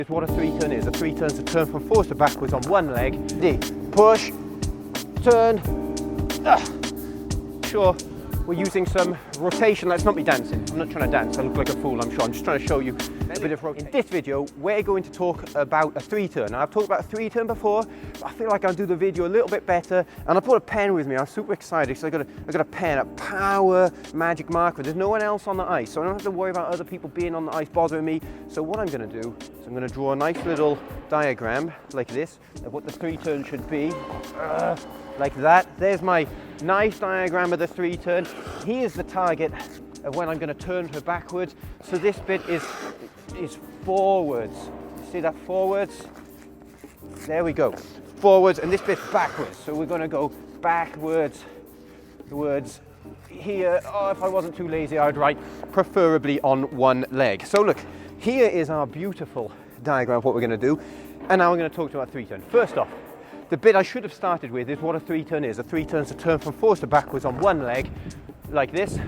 is what a three turn is. A three turn is a turn from forwards to backwards on one leg. D, push, turn, sure, we're using some rotation. That's not me dancing. I'm not trying to dance. I look like a fool, I'm sure. I'm just trying to show you a bit of rotation. In this video, we're going to talk about a three turn. Now, I've talked about a three turn before, but I feel like I'll do the video a little bit better. And I put a pen with me. I'm super excited because I got a pen, a Power Magic Marker. There's no one else on the ice, so I don't have to worry about other people being on the ice bothering me. So what I'm going to do is I'm going to draw a nice little diagram like this of what the three turn should be. Like that. There's my nice diagram of the three turn. Here's the target of when I'm going to turn her backwards. So this bit is forwards. See that, forwards? There we go. Forwards, and this bit backwards. So we're going to go backwards, towards here. Oh, if I wasn't too lazy, I'd write preferably on one leg. So look, here is our beautiful diagram of what we're going to do. And now we're going to talk about three turn. First off, the bit I should have started with is what a three turn is. A three turn is a turn from forwards to backwards on one leg, like this.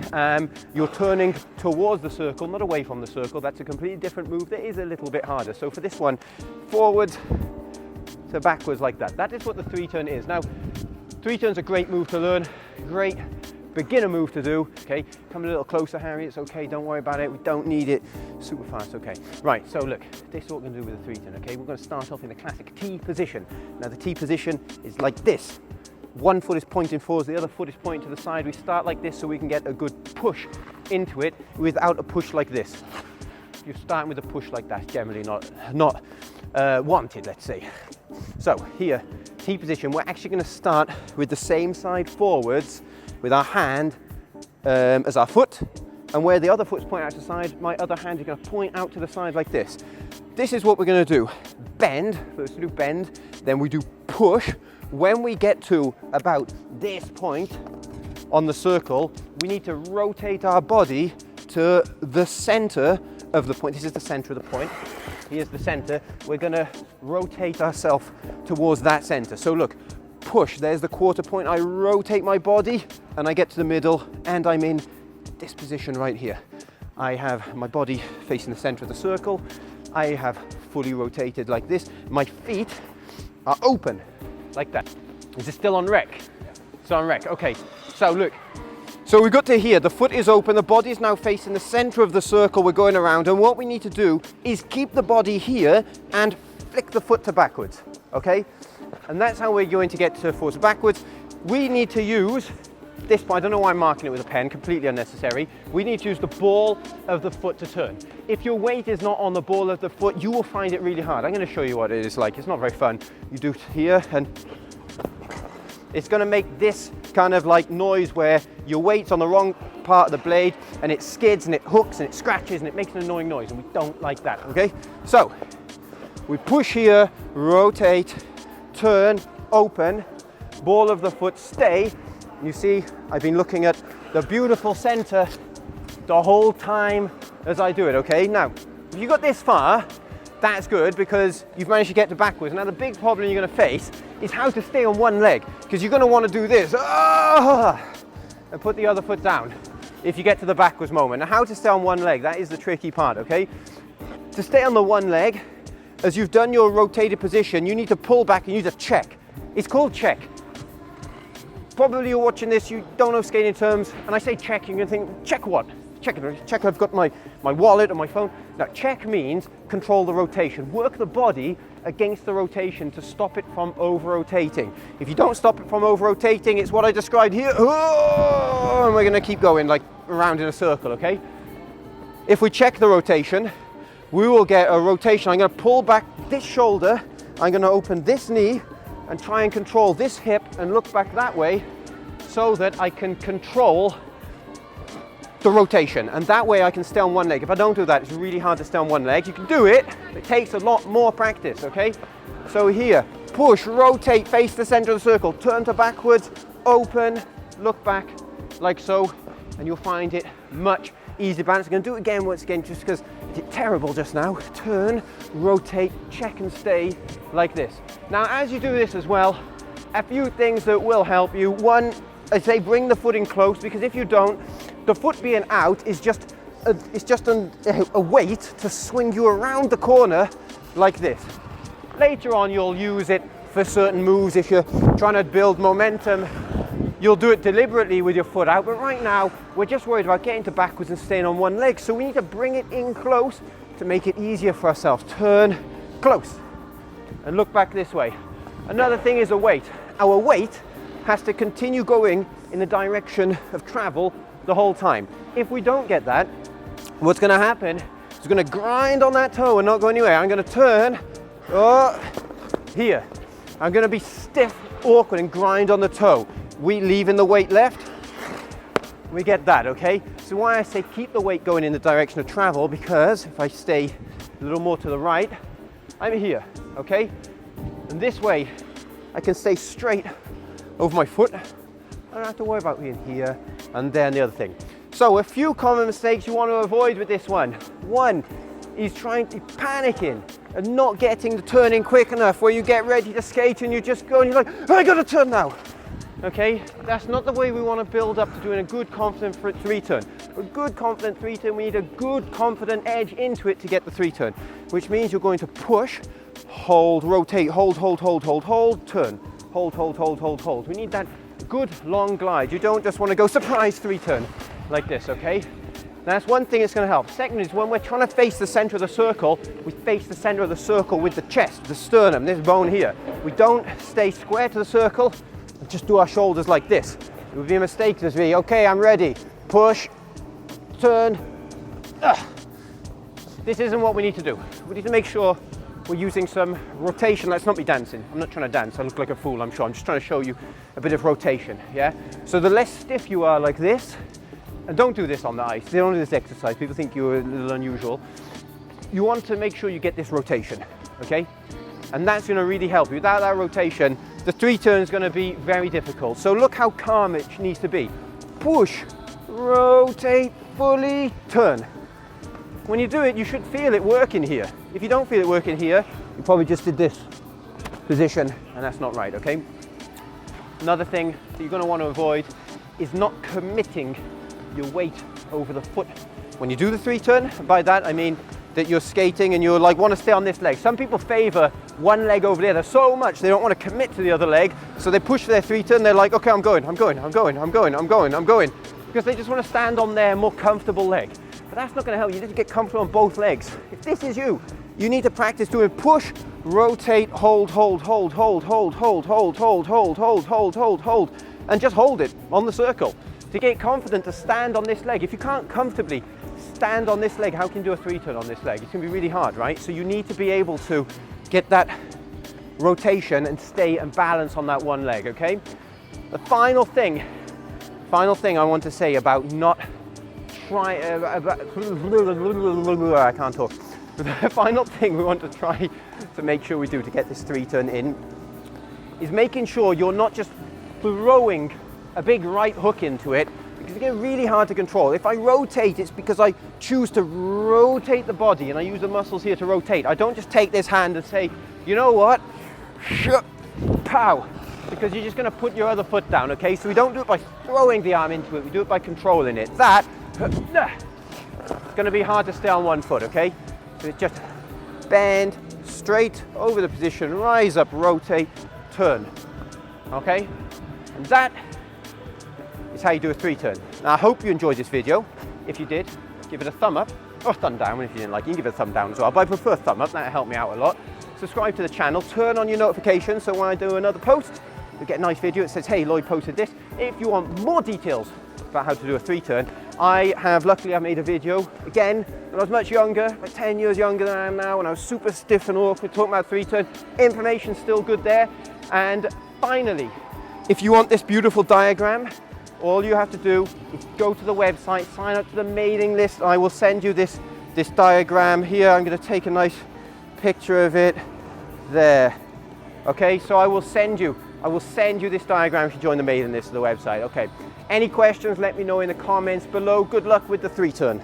You're turning towards the circle, not away from the circle. That's a completely different move that is a little bit harder. So for this one, forwards to backwards like that. That is what the three turn is. Now, three turn's a great move to learn, great beginner move to do. Okay, come a little closer, Harry. It's okay, don't worry about it. We don't need it super fast. Okay, right, so look, this is what we're going to do with the three turn. Okay, we're going to start off in the classic T position. Now the T position is like this. One foot is pointing forwards, the other foot is pointing to the side. We start like this so we can get a good push into it without a push like this. You're starting with a push like that, generally not wanted, let's say. So here, T position, we're actually going to start with the same side forwards with our hand as our foot, and where the other foot's pointing out to the side, my other hand is going to point out to the side like this. This is what we're going to do. Bend, first we do bend, then we do push. When we get to about this point on the circle, we need to rotate our body to the center of the point. This is the center of the point. Here's the center. We're going to rotate ourselves towards that center. So look, push, there's the quarter point. I rotate my body and I get to the middle and I'm in this position right here. I have my body facing the center of the circle. I have fully rotated like this. My feet are open like that. Is it still on rec? It's on rec, okay. So look, so we got to here, the foot is open, the body is now facing the center of the circle we're going around, and what we need to do is keep the body here and flick the foot to backwards, okay? And that's how we're going to get to forwards to backwards. We need to use this, I don't know why I'm marking it with a pen, completely unnecessary. We need to use the ball of the foot to turn. If your weight is not on the ball of the foot, you will find it really hard. I'm going to show you what it is like. It's not very fun. You do it here and it's going to make this kind of like noise where your weight's on the wrong part of the blade and it skids and it hooks and it scratches and it makes an annoying noise, and we don't like that, okay? So we push here, rotate, turn, open, ball of the foot, stay. You see, I've been looking at the beautiful center the whole time as I do it, okay? Now, if you got this far, that's good because you've managed to get to backwards. Now, the big problem you're going to face is how to stay on one leg, because you're going to want to do this and put the other foot down if you get to the backwards moment. Now, how to stay on one leg, that is the tricky part, okay? To stay on the one leg, as you've done your rotated position, you need to pull back and use a check. It's called check. Probably you're watching this, you don't know skating terms, and I say check, you're going to think, check what? Check I've got my wallet or my phone. Now, check means control the rotation. Work the body against the rotation to stop it from over-rotating. If you don't stop it from over-rotating, it's what I described here. Oh, and we're going to keep going like around in a circle, okay? If we check the rotation, we will get a rotation. I'm going to pull back this shoulder. I'm going to open this knee and try and control this hip and look back that way so that I can control the rotation, and that way I can stay on one leg. If I don't do that, it's really hard to stay on one leg. You can do it, but it takes a lot more practice, okay? So here, push, rotate, face the center of the circle, turn to backwards, open, look back, like so, and you'll find it much easier balance. I'm going to do it again once again just because I did terrible just now. Turn, rotate, check and stay like this. Now, as you do this as well, a few things that will help you. One, I say bring the foot in close, because if you don't, the foot being out is just a weight to swing you around the corner like this. Later on, you'll use it for certain moves. If you're trying to build momentum, you'll do it deliberately with your foot out. But right now, we're just worried about getting to backwards and staying on one leg. So we need to bring it in close to make it easier for ourselves. Turn close and look back this way. Another thing is a weight. Our weight has to continue going in the direction of travel the whole time. If we don't get that, what's going to happen is we're going to grind on that toe and not go anywhere. I'm going to turn here. I'm going to be stiff, awkward, and grind on the toe. We leaving the weight left, we get that, okay? So why I say keep the weight going in the direction of travel, because if I stay a little more to the right, I'm here, okay? And this way, I can stay straight over my foot. I don't have to worry about being here and then the other thing. So a few common mistakes you want to avoid with this one. One is panicking and not getting the turn in quick enough, where you get ready to skate and you just go and you're like, I gotta turn now. Okay, that's not the way we want to build up to doing a good confident three turn. A good confident three turn, we need a good confident edge into it to get the three turn, which means you're going to push, hold, rotate, hold, hold, hold, hold, hold, turn, hold, hold, hold, hold, hold. We need that good long glide. You don't just want to go surprise three turn like this, okay? That's one thing that's going to help. Second is when we're trying to face the center of the circle, we face the center of the circle with the chest, the sternum, this bone here. We don't stay square to the circle and just do our shoulders like this. It would be a mistake to be, okay, I'm ready. Push, turn. This isn't what we need to do. We need to make sure we're using some rotation. Let's not be dancing. I'm not trying to dance. I look like a fool, I'm sure. I'm just trying to show you a bit of rotation, yeah? So the less stiff you are like this, and don't do this on the ice. They don't do this exercise. People think you're a little unusual. You want to make sure you get this rotation, okay? And that's going to really help you. Without that rotation, the three turn is going to be very difficult. So look how calm it needs to be. Push, rotate, fully turn. When you do it, you should feel it working here. If you don't feel it working here, you probably just did this position, and that's not right, okay? Another thing that you're going to want to avoid is not committing your weight over the foot. When you do the three turn, by that I mean that you're skating and you like want to stay on this leg. Some people favor one leg over the other so much they don't want to commit to the other leg, so they push their three turn. They're like, okay, I'm going, because they just want to stand on their more comfortable leg. But that's not going to help. You need to get comfortable on both legs. If this is you, you need to practice doing push, rotate, hold, hold, hold, hold, hold, hold, hold, hold, hold, hold, hold, hold, hold, and just hold it on the circle. To get confident to stand on this leg. If you can't comfortably stand on this leg, how can you do a three turn on this leg? It's going to be really hard, right? So you need to be able to get that rotation and stay and balance on that one leg, okay? The final thing I want to say about not trying, I can't talk. The final thing we want to try to make sure we do to get this three turn in is making sure you're not just throwing a big right hook into it, because it gets really hard to control. If I rotate, it's because I choose to rotate the body and I use the muscles here to rotate. I don't just take this hand and say, you know what, pow, because you're just going to put your other foot down, okay? So we don't do it by throwing the arm into it, we do it by controlling it. That, it's going to be hard to stay on one foot, okay? So it's just bend, straight over the position, rise up, rotate, turn, okay? And that is how you do a three turn. Now I hope you enjoyed this video. If you did, give it a thumb up or thumb down. If you didn't like it, you can give it a thumb down as well, but I prefer thumb up, that'll help me out a lot. Subscribe to the channel, turn on your notifications so when I do another post, you get a nice video that says, hey, Lloyd posted this. If you want more details about how to do a three turn, luckily I made a video again when I was much younger, like 10 years younger than I am now, when I was super stiff and awkward talking about three turn. Information's still good there. And finally, if you want this beautiful diagram, all you have to do is go to the website, sign up to the mailing list. I will send you this diagram here. I'm going to take a nice picture of it there. Okay, so I will send you this diagram if you join the mailing list of the website. Okay, any questions, let me know in the comments below. Good luck with the three turn.